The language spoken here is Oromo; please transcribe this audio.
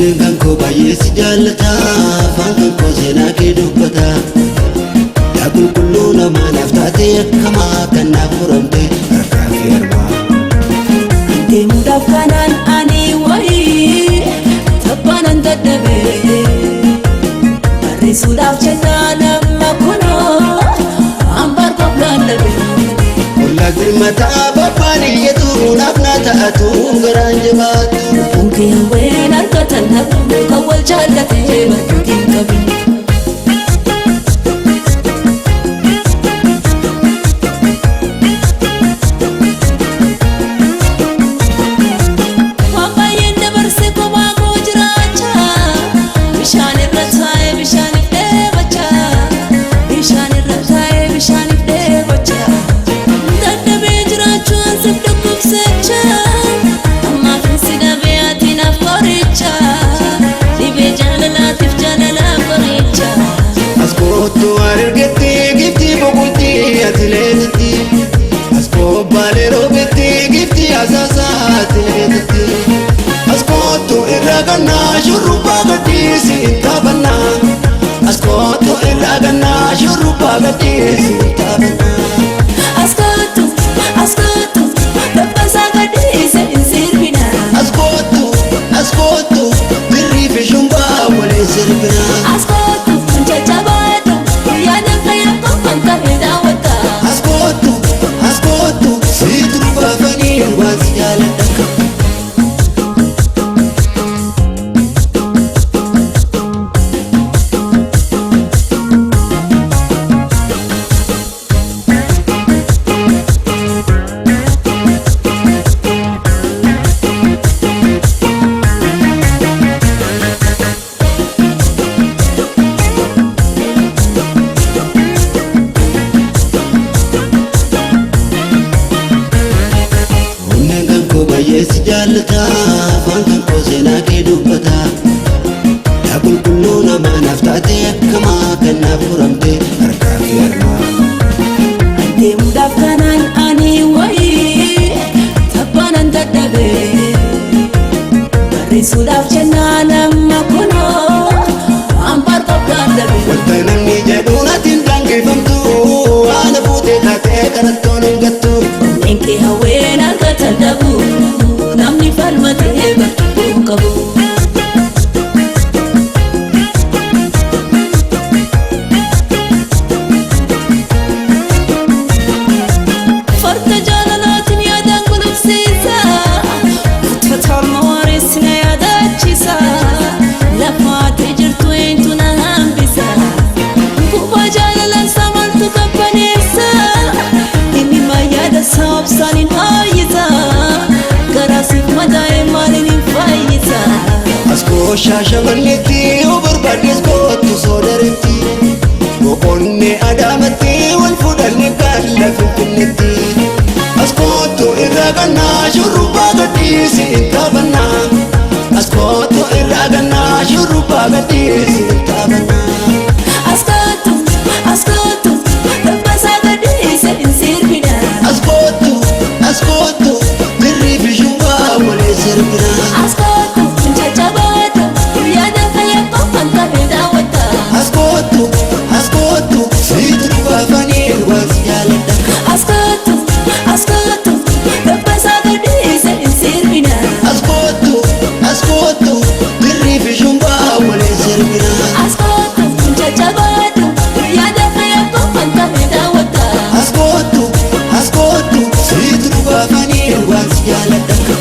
Onneen koo baay'ee si jaallata, afaan koo seenaa kee dubbata. Yaa qulqulluu namaaf taatee akkamaa kan naaf furamte harkaa fi harmaa. Deemuudhaaf kanaan ani wayii tabbaanan dadhabee barreessuudhaaf jennaan amma kunoo hambaar qophaan dhabee. Ollaa girmataa babbaaniyyatu naaf na ta'atu garaan jabaatu. Bunkee hawween argatan dhabuu kan wal jaallatee bakkeetiin qabin. Askootu argate gifti boqolte atileetitti, askoobbaalee roobete gifti asaasaa atileetitti. Askootu irraa gannaa shurrubbaa gadhiisi taphannaa, askootu irraa gannaa shurrubbaa gadhiisi taphannaa. Askootu dabbasaa gadhiise hin sirbina. Askootu birrii fi shumbaa waliin sirbina. Askootu jajjabaadhu yaada fayyadu kan ta'e daawwata. Askootu siitu baafanii waan si jaalladha. Baay'ee si jaallata, afaan koo seenaa kee dubbata. Yaa qulqulluu namaaf taatee akkamaa kan naaf furamte harkaa fi harmaa. Deemuudhaaf kanaan ani wayii tabbaanan dadhabee barreessuudhaaf jennaan amma kunoo hambaar qophaan dhabee. Wanta namni jedhu natti hin dhangeffamtu, haala fuutee taatee kanattoon hin gattu. Onneen kee hawween argatan dhabuu namni falmatee bakkee qabu. Farda jaalalaatiin yaadaan gulufsiisa, uffata moorees na yaadaachisa. Lafaatee jirtu eenyutu na hambisa, gubbaa jaalalaan samaltu qabbaneessa. Inni yaada saabsaan hin haayyisa, garaasiif madaa'e maaliin hin fayyisa. Askoo shaashamanneetti yoo barbaaddes kootu soodareetti, boqonnee adaamatti wal fuudhannee kan lafa finneetti. Askootu irraa gannaa shurrubbaa gadhiisi taphannaa, askootu irraa gannaa shurrubbaa gadhiisi taphannaa. Askootu dabbasaa gadhiise hin sirbina. Askootu birrii fi shumbaa waliin sirbina. Askootu jajjabaadhu yaada fayyadu kan ta'e daawwata. Askootu siitu baafanii waan si jaalladha. Askootu dabbasaa gadhiise hin sirbina. Askootu birrii fi shumbaa waliin sirbina. Askootu jajjabaadhu yaada fayyadu kan ta'e daawwata. Askootu siitu baafanii waan si jaalladha.